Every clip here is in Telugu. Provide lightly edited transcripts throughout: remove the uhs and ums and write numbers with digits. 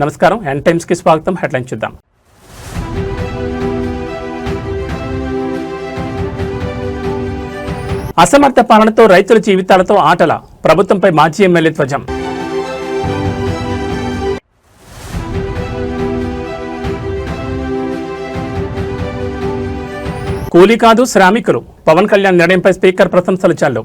నమస్కారం, ఎన్ టైమ్స్ కి స్వాగతం. హెడ్లైన్ చూద్దాం. అసమర్థ పాలనతో రైతుల జీవితాలతో ఆటల, ప్రభుత్వంపై మాజీ ఎమ్మెల్యే ధ్వజం. కూలీ కాదు శ్రామికులు, పవన్ కళ్యాణ్ నిర్ణయంపై స్పీకర్ ప్రశంసలు చాలు.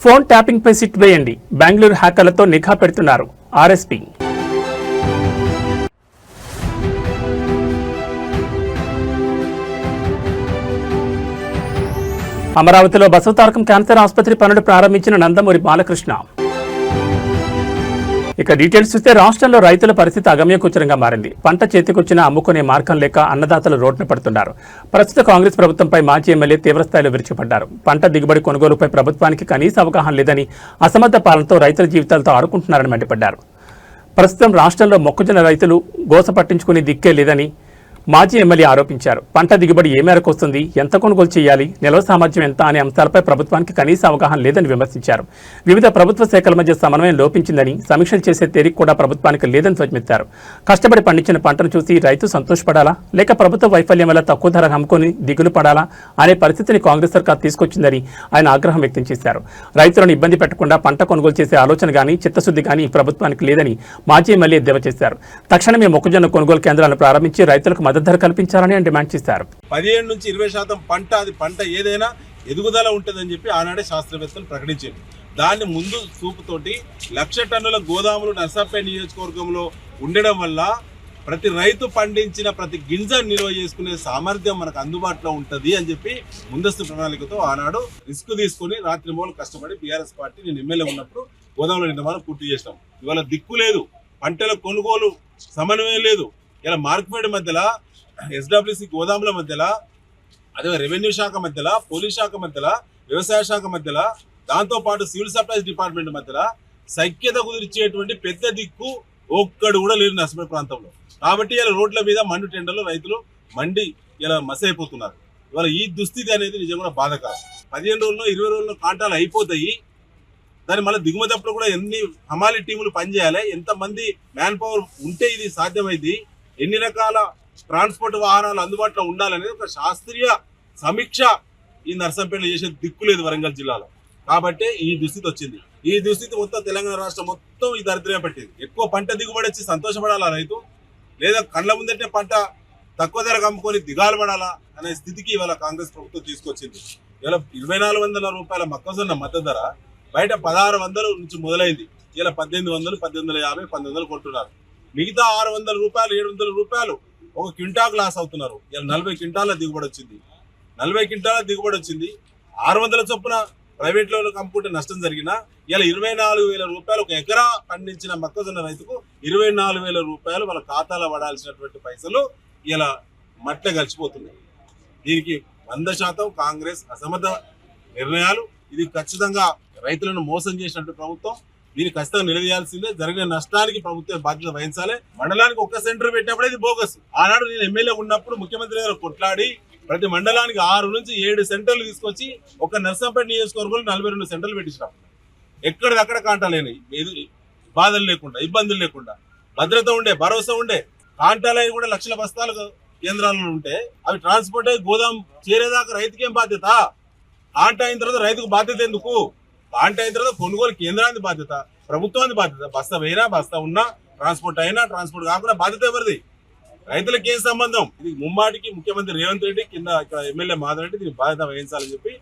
ఫోన్ ట్యాపింగ్ పై సిట్ వేయండి, బెంగళూరు హ్యాకర్లతో నిఘా పెడుతున్నారు ఆర్ఎస్పీ. అమరావతిలో బసవతారకం క్యాన్సర్ ఆసుపత్రి పనులు ప్రారంభించిన నందమూరి బాలకృష్ణ. ఇక డీటెయిల్స్ చూస్తే రాష్ట్రంలో రైతుల పరిస్థితి అగమ్యగోచరంగా మారింది. పంట చేతికొచ్చినా అమ్ముకునే మార్గం లేక అన్నదాతలు రోడ్డున పడుతున్నారు. ప్రస్తుత కాంగ్రెస్ ప్రభుత్వంపై మాజీ ఎమ్మెల్యే తీవ్రస్థాయిలో విరుచుకుపడ్డారు. పంట దిగుబడి కొనుగోలుపై ప్రభుత్వానికి కనీస అవగాహన లేదని, అసమర్థ పాలనతో రైతుల జీవితాలతో ఆడుకుంటున్నారని మండిపడ్డారు. ప్రస్తుతం రాష్ట్రంలో మొక్కజొన్న రైతులు గోస పట్టించుకునే దిక్కే లేదని మాజీ ఎమ్మెల్యే ఆరోపించారు. పంట దిగుబడి ఏ మేరకు వస్తుంది, ఎంత కొనుగోలు చేయాలి, నిల్వ సామర్థ్యం ఎంత అనే అంశాలపై ప్రభుత్వానికి కనీస అవగాహన లేదని విమర్శించారు. వివిధ ప్రభుత్వ శాఖల మధ్య సమన్వయం లోపించిందని, సమీక్షలు చేసే తేలిక కూడా ప్రభుత్వానికి లేదని ధ్వజమెత్తారు. కష్టపడి పండించిన పంటను చూసి రైతు సంతోషపడాలా, లేక ప్రభుత్వ వైఫల్యం వల్ల తక్కువ ధర అమ్ముకొని దిగులు పడాలా అనే పరిస్థితిని కాంగ్రెస్ సర్కార్ తీసుకొచ్చిందని ఆయన ఆగ్రహం వ్యక్తం చేశారు. రైతులను ఇబ్బంది పెట్టకుండా పంట కొనుగోలు చేసే ఆలోచన గానీ చిత్తశుద్ధి గానీ ప్రభుత్వానికి లేదని మాజీ ఎమ్మెల్యే ఎద్దేవా చేశారు. తక్షణమే మొక్కజొన్న కొనుగోలు కేంద్రాలను ప్రారంభించి రైతులకు మద్దతు ధర కల్పించాలని డిమాండ్ చేశారు. 15 నుంచి 20% పంట ఏదైనా ఎదుగుదల ఉంటుందని చెప్పి ఆనాడే శాస్త్రవేత్తలు ప్రకటించారు. దాన్ని ముందు చూపుతోటి 1,00,000 టన్నుల గోదాములు నర్సాపేట నియోజకవర్గంలో ఉండడం వల్ల ప్రతి రైతు పండించిన ప్రతి గింజ నిల్వ చేసుకునే సామర్థ్యం మనకు అందుబాటులో ఉంటుంది అని చెప్పి ముందస్తు ప్రణాళికతో ఆనాడు రిస్క్ తీసుకుని రాత్రి మూలు కష్టపడి బీఆర్ఎస్ పార్టీ నేను ఎమ్మెల్యే ఉన్నప్పుడు గోదాముల నిర్మాణం పూర్తి చేసినాం. ఇవాళ దిక్కు లేదు, పంటల కొనుగోలు సమన్వయం లేదు. ఇలా మార్కెట్ మధ్యలో ఎస్డబ్ల్యూసి గోదాముల మధ్యలో, అదే రెవెన్యూ శాఖ మధ్యలో, పోలీస్ శాఖ మధ్యలో, వ్యవసాయ శాఖ మధ్యలో, దాంతోపాటు సివిల్ సప్లైస్ డిపార్ట్మెంట్ మధ్యలో సఖ్యత కుదిర్చేటువంటి పెద్ద దిక్కు ఒక్కడు కూడా లేరు నర్సపేట ప్రాంతంలో. కాబట్టి ఇలా రోడ్ల మీద మండు టెండర్లు రైతులు మండి ఇలా మస్ అయిపోతున్నారు. ఇవాళ ఈ దుస్థితి అనేది నిజంగా బాధకరం. 15 రోజుల్లో 20 రోజుల్లో కాంటాలు అయిపోతాయి. దాన్ని మళ్ళీ దిగుమతి అప్పుడు కూడా ఎన్ని హమాలి టీములు పనిచేయాలి, ఎంతమంది మ్యాన్ పవర్ ఉంటే ఇది సాధ్యమైంది, ఎన్ని రకాల ట్రాన్స్పోర్ట్ వాహనాలు అందుబాటులో ఉండాలనేది ఒక శాస్త్రీయ సమీక్ష ఈ నర్సంపేటలో చేసే దిక్కు లేదు వరంగల్ జిల్లాలో. కాబట్టి ఈ దుస్థితి వచ్చింది. ఈ దుస్థితి మొత్తం తెలంగాణ రాష్ట్రం మొత్తం ఈ దరిద్రమే పట్టింది. ఎక్కువ పంట దిగుబడి వచ్చి సంతోషపడాలా రైతు, లేదా కళ్ళ ముందంటే పంట తక్కువ ధరకు అమ్ముకొని దిగాలు పడాలా అనే స్థితికి ఇవాళ కాంగ్రెస్ ప్రభుత్వం తీసుకొచ్చింది. ఇవాళ 2,400 రూపాయల మొక్కజొన్న మద్దతు ధర బయట 1,600 నుంచి మొదలైంది. ఇలా 1,800, 1,850, 1,900 కొంటున్నారు. మిగతా 600 రూపాయలు, 700 రూపాయలు ఒక క్వింటాకు లాస్ అవుతున్నారు. ఇలా 40 క్వింటాల దిగుబడి వచ్చింది. 40 క్వింటాల దిగుబడి వచ్చింది. 600 చొప్పున ప్రైవేట్ లో అమ్ముకుంటే నష్టం జరిగినా ఇలా 24,000 రూపాయలు ఒక ఎకరా పండించిన మొక్కజొన్న రైతుకు 24,000 రూపాయలు వాళ్ళ ఖాతాలో పడాల్సినటువంటి పైసలు ఇలా మట్ల కలిసిపోతున్నాయి. దీనికి 100% కాంగ్రెస్ అసమర్థ నిర్ణయాలు. ఇది ఖచ్చితంగా రైతులను మోసం చేసినటువంటి ప్రభుత్వం. దీన్ని ఖచ్చితంగా నిలదీయాల్సిందే. జరిగిన నష్టానికి ప్రభుత్వం బాధ్యత వహించాలి. మండలానికి ఒక్క సెంటర్ పెట్టినప్పుడు ఇది బోగస్. ఆనాడు నేను ఎమ్మెల్యే ఉన్నప్పుడు ముఖ్యమంత్రి గారు కొట్లాడి ప్రతి మండలానికి 6 నుంచి 7 సెంటర్లు తీసుకొచ్చి ఒక నర్సంపేట నియోజకవర్గంలో 42 సెంటర్లు పెట్టించినాం. ఎక్కడిదక్కడ కాంటాలేని బాధలు లేకుండా, ఇబ్బందులు లేకుండా, భద్రత ఉండే, భరోసా ఉండే. కాంటాలవి కూడా 1,00,000 బస్తాలు కేంద్రాలలో ఉంటే అవి ట్రాన్స్పోర్ట్ అయ్యి గోదాం చేరేదాకా రైతుకేం బాధ్యత? కాంటా అయిన తర్వాత రైతుకు బాధ్యత ఎందుకు? కాంటా అయిన తర్వాత కొనుగోలు కేంద్రానికి బాధ్యత, ప్రభుత్వానికి బాధ్యత. బస్తా వేయినా, బస్తా ఉన్నా, ట్రాన్స్పోర్ట్ అయినా, ట్రాన్స్పోర్ట్ కాకుండా బాధ్యత ఎవరిది? రైతులకు ఏం సంబంధం? ఇది ముమ్మాటికి ముఖ్యమంత్రి రేవంత్ రెడ్డి, కింద ఇక్కడ ఎమ్మెల్యే మాధవ్ రెడ్డి దీనికి బాధ్యత వహించాలని చెప్పి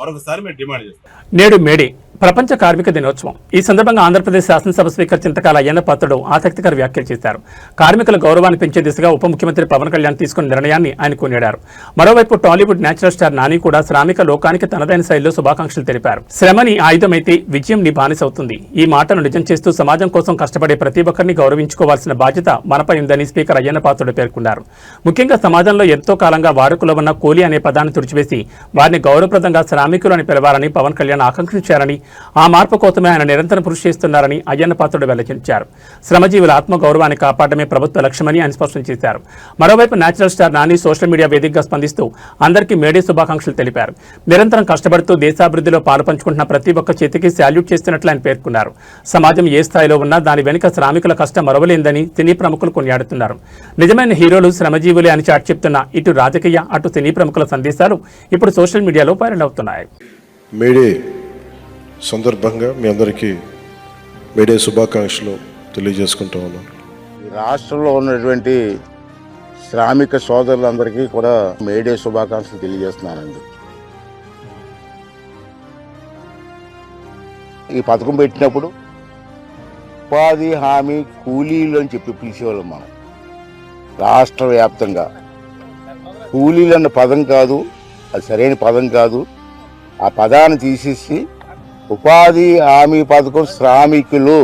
మరొకసారి మేము డిమాండ్ చేస్తాం. నేడు మేడే ప్రపంచ కార్మిక దినోత్సవం. ఈ సందర్భంగా ఆంధ్రప్రదేశ్ శాసనసభ స్పీకర్ చింతకాయల అయ్యన్న పాత్రుడు ఆసక్తికర వ్యాఖ్యలు చేశారు. కార్మికుల గౌరవాన్ని పెంచే దిశగా ఉప ముఖ్యమంత్రి పవన్ కళ్యాణ్ తీసుకున్న నిర్ణయాన్ని ఆయన కొనియాడారు. మరోవైపు టాలీవుడ్ నేచురల్ స్టార్ నాని కూడా శ్రామిక లోకానికి తనదైన శైలిలో శుభాకాంక్షలు తెలిపారు. శ్రమని ఆయుధమైతే విజయం నీ బానిసవుతుంది. ఈ మాటను నిజం చేస్తూ సమాజం కోసం కష్టపడే ప్రతి ఒక్కరిని గౌరవించుకోవాల్సిన బాధ్యత మనపై ఉందని స్పీకర్ అయ్యన్న పాత్రుడు పేర్కొన్నారు. ముఖ్యంగా సమాజంలో ఎంతో కాలంగా వాడుకలో ఉన్న కూలీ అనే పదాన్ని తుడిచివేసి వారిని గౌరవప్రదంగా శ్రామికులు అని పిలవాలని పవన్ కళ్యాణ్ ఆకాంక్షించారని ఆ మార్పు కోసమే ఆయన నిరంతరం కృషి చేస్తున్నారని అయ్యన్న పాత్రుడు వెల్లడించారు. శ్రమజీవుల ఆత్మగౌరవాన్ని కాపాడమే ప్రభుత్వ లక్ష్యమని ఆయన స్పష్టం చేశారు. మరోవైపు natural star Nani social media వేదికగా స్పందిస్తూ అందరికీ మేడే శుభాకాంక్షలు తెలిపారు. నిరంతరం కష్టపడుతూ దేశాభివృద్ధిలో పాలుపంచుకుంటున్న ప్రతి ఒక్క చేతికి శాల్యూట్ చేస్తున్నట్లు ఆయన పేర్కొన్నారు. సమాజం ఏ స్థాయిలో ఉన్నా దాని వెనుక శ్రామికుల కష్టం మరవలేందని సినీ ప్రముఖులు కొనియాడుతున్నారు. నిజమైన హీరోలు శ్రమజీవులే అని చాటి చెప్తున్న ఇటు రాజకీయ అటు సినీ ప్రముఖుల సందేశాలు ఇప్పుడు సోషల్ మీడియాలో వైరల్ అవుతున్నాయి. మేడే సందర్భంగా మీ అందరికీ మేడే శుభాకాంక్షలు తెలియజేసుకుంటూ ఉన్నాను. రాష్ట్రంలో ఉన్నటువంటి శ్రామిక సోదరులందరికీ కూడా మేడే శుభాకాంక్షలు తెలియజేస్తున్నానండి. ఈ పథకం పెట్టినప్పుడు ఉపాధి హామీ కూలీలు అని చెప్పి పిలిచేవాళ్ళం మనం. రాష్ట్ర వ్యాప్తంగా కూలీలు అన్న పదం కాదు, అది సరైన పదం కాదు. ఆ పదాన్ని తీసేసి ఉపాధి హామీ పథకం శ్రామికులు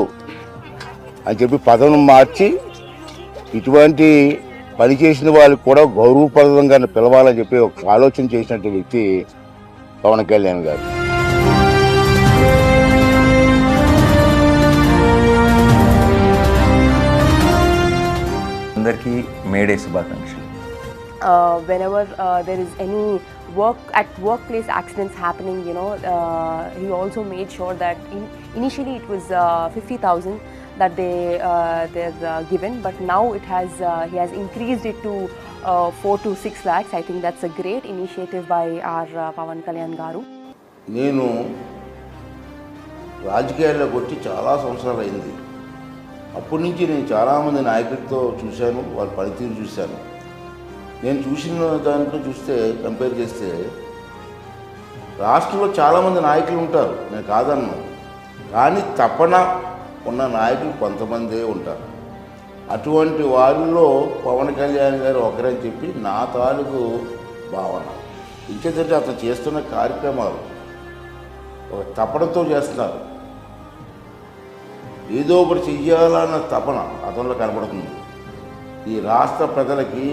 అని చెప్పి పదం మార్చి ఇటువంటి పనిచేసిన వాళ్ళకి కూడా గౌరవప్రదంగా పిలవాలని చెప్పి ఒక ఆలోచన చేసినటువంటి వ్యక్తి పవన్ కళ్యాణ్ గారు. అందరికీ మేడే శుభాకాంక్షలు. Whenever there is any workplace accidents happening, he also made sure that initially it was 50,000 that they're given, but now he has increased it to 4 to 6 lakhs. I think that's a great initiative by our Pawan Kalyan Garu. నేను రాజకీయాల్లోకి వచ్చి చాలా సంవత్సరాలు అయింది. అప్పటి నుంచి నేను చాలామంది నాయకులతో చూశాను, వాళ్ళ పనితీరు చూశాను. నేను చూసిన దాంట్లో చూస్తే కంపేర్ చేస్తే రాష్ట్రంలో చాలామంది నాయకులు ఉంటారు, నేను కాదన్నాను. కానీ తపన ఉన్న నాయకులు కొంతమందే ఉంటారు. అటువంటి వారిలో పవన్ కళ్యాణ్ గారు ఒకరని చెప్పి నా తాలూకు భావన. ఇంకేంటంటే అతను చేస్తున్న కార్యక్రమాలు ఒక తపనతో చేస్తున్నారు. ఏదో ఒకటి చెయ్యాలన్న తపన అతనిలో కనబడుతుంది. ఈ రాష్ట్ర ప్రజలకి,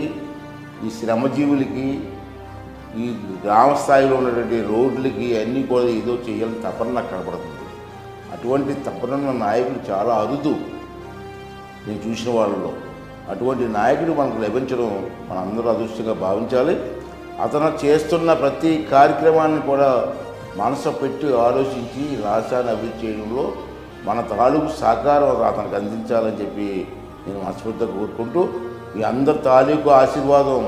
ఈ శ్రమజీవులకి, ఈ గ్రామ స్థాయిలో ఉన్నటువంటి రోడ్లకి అన్నీ కూడా ఏదో చేయాలని తపన నాకు కనబడుతుంది. అటువంటి తపనున్న నాయకుడు చాలా అరుదు నేను చూసిన వాళ్ళలో. అటువంటి నాయకుడు మనకు లభించడం మనందరూ అదృష్టంగా భావించాలి. అతను చేస్తున్న ప్రతి కార్యక్రమాన్ని కూడా మనసు పెట్టి ఆలోచించి రాష్ట్రాన్ని అభివృద్ధి చేయడంలో మన తాలూకు సహకారం అతనికి అందించాలని చెప్పి నేను మనస్ఫూర్తిగా కోరుకుంటూ, మీ అందరి తాలూకు ఆశీర్వాదం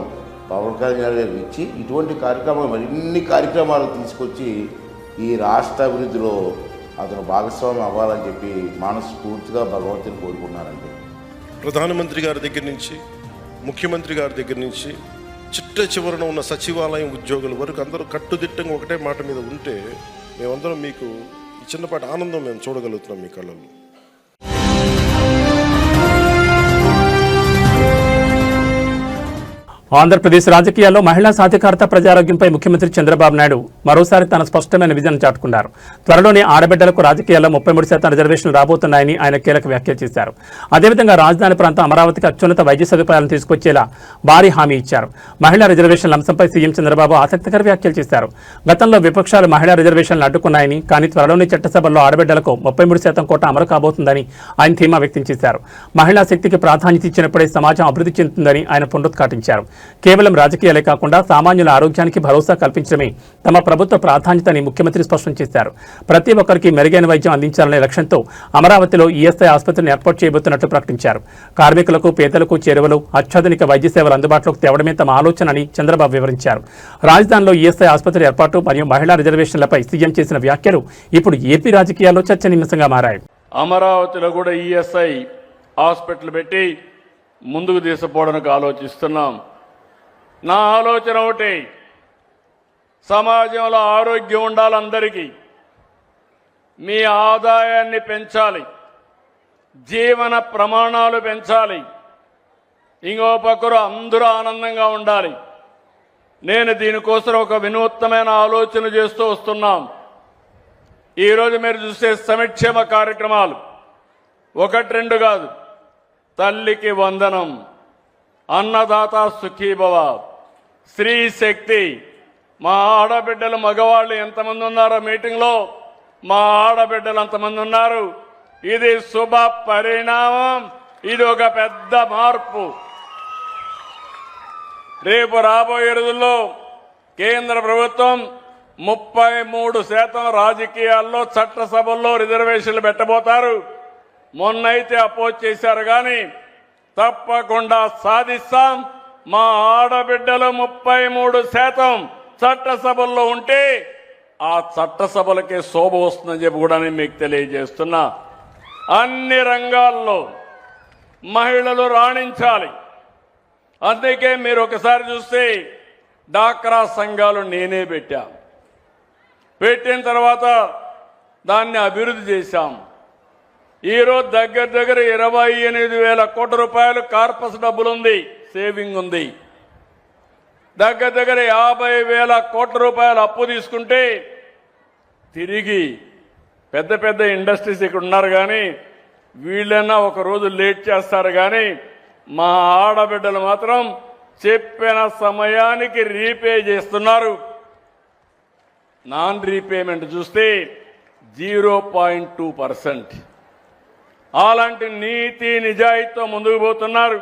పవన్ కళ్యాణ్ గారికి ఇచ్చి ఇటువంటి కార్యక్రమాలు మరిన్ని కార్యక్రమాలు తీసుకొచ్చి ఈ రాష్ట్ర అభివృద్ధిలో అతను భాగస్వామ్యం అవ్వాలని చెప్పి మనస్ఫూర్తిగా భగవంతుని కోరుకున్నానండి. ప్రధానమంత్రి గారి దగ్గర నుంచి, ముఖ్యమంత్రి గారి దగ్గర నుంచి చిట్ట చివరన ఉన్న సచివాలయం ఉద్యోగుల వరకు అందరూ కట్టుదిట్టంగా ఒకటే మాట మీద ఉంటే మేమందరం మీకు ఈ చిన్నపాటి ఆనందం మేము చూడగలుగుతున్నాం మీ కళ్ళల్లో. ఆంధ్రప్రదేశ్ రాజకీయాల్లో మహిళా సాధికారత, ప్రజారోగ్యంపై ముఖ్యమంత్రి చంద్రబాబు నాయుడు మరోసారి తన స్పష్టమైన విజన్ చాటుకున్నారు. త్వరలోనే ఆడబిడ్డలకు రాజకీయాల్లో 33% రిజర్వేషన్లు రాబోతున్నాయని ఆయన కీలక వ్యాఖ్యలు చేశారు. అదేవిధంగా రాజధాని ప్రాంతం అమరావతికి అత్యున్నత వైద్య సదుపాయాలను తీసుకొచ్చేలా భారీ హామీ ఇచ్చారు. మహిళా రిజర్వేషన్ల అంశంపై సీఎం చంద్రబాబు ఆసక్తికర వ్యాఖ్యలు చేశారు. గతంలో విపక్షాలు మహిళా రిజర్వేషన్లు అడ్డుకున్నాయని, కానీ త్వరలోనే చట్టసభల్లో ఆడబిడ్డలకు 33% కోటా అమలు కాబోతుందని ఆయన ధీమా వ్యక్తం చేశారు. మహిళా శక్తికి ప్రాధాన్యత ఇచ్చినప్పుడే సమాజం అభివృద్ధి చెందుతుందని ఆయన పునరుద్ఘాటించారు. కేవలం రాజకీయాలే కాకుండా సామాన్యుల ఆరోగ్యానికి భరోసా కల్పించడమే తమ ప్రభుత్వ ప్రాధాన్యతని ముఖ్యమంత్రి స్పష్టం చేశారు. ప్రతి ఒక్కరికి మెరుగైన వైద్యం అందించాలనే లక్ష్యంతో అమరావతిలో ఈఎస్ఐ ఆసుపత్రిని ఏర్పాటు చేయబోతున్నట్లు ప్రకటించారు. కార్మికులకు, పేదలకు చేరువలు, అత్యాధునిక వైద్య సేవలు అందుబాటులోకి తేవడమే తమ ఆలోచనని చంద్రబాబు వివరించారు. రాజధానిలో ఈఎస్ఐ ఆసుపత్రి ఏర్పాటు మరియు మహిళా రిజర్వేషన్లపై సీఎం చేసిన వ్యాఖ్యలు ఇప్పుడు ఏపీ రాజకీయాల్లో చర్చనీయాంశంగా మారాయి. అమరావతిలో కూడా ఈఎస్ఐ హాస్పిటల్ పెట్టి ముందుకు తీసుకుపోవడానికి ఆలోచిస్తున్నాం. నా ఆలోచన ఒకటి, సమాజంలో ఆరోగ్యం ఉండాలి, అందరికీ మీ ఆదాయాన్ని పెంచాలి, జీవన ప్రమాణాలు పెంచాలి, ఇంకో పక్కన అందరూ ఆనందంగా ఉండాలి. నేను దీనికోసం ఒక వినూత్నమైన ఆలోచన చేస్తూ వస్తున్నాం. ఈరోజు మీరు చూసే సంక్షేమ కార్యక్రమాలు 1-2 కాదు. తల్లికి వందనం, అన్నదాత సుఖీభవ, స్త్రీ శక్తి. మా ఆడబిడ్డలు, మగవాళ్ళు ఎంతమంది ఉన్నారో మీటింగ్లో మా ఆడబిడ్డలు అంతమంది ఉన్నారు. ఇది శుభ పరిణామం. ఇది ఒక పెద్ద మార్పు. రేపు రాబోయే రోజుల్లో కేంద్ర ప్రభుత్వం 33% రాజకీయాల్లో చట్టసభల్లో రిజర్వేషన్లు పెట్టబోతారు. మొన్నైతే అపోజ్ చేశారు కానీ తప్పకుండా సాధిస్తాం. మా ఆడబిడ్డలు 33% చట్టసభల్లో ఉంటే ఆ చట్టసభలకే శోభ వస్తుందని చెప్పి కూడా నేను మీకు తెలియజేస్తున్నా. అన్ని రంగాల్లో మహిళలు రాణించాలి. అందుకే మీరు ఒకసారి చూస్తే డాక్రా సంఘాలు నేనే పెట్టిన తర్వాత దాన్ని అభివృద్ధి చేశాం. ఈరోజు దగ్గర 28,000 కోట్ల రూపాయలు కార్పస్ డబ్బులుంది, సేవింగ్ ఉంది. దగ్గర 50,000 కోట్ల రూపాయలు అప్పు తీసుకుంటే తిరిగి పెద్ద ఇండస్ట్రీస్ ఇక్కడ ఉన్నారు కానీ వీళ్ళైనా ఒక రోజు లేట్ చేస్తారు కానీ మా ఆడబిడ్డలు మాత్రం చెప్పిన సమయానికి రీపే చేస్తున్నారు. నాన్ రీపేమెంట్ చూస్తే 0.2%. అలాంటి నీతి నిజాయితీతో ముందుకు పోతున్నారు.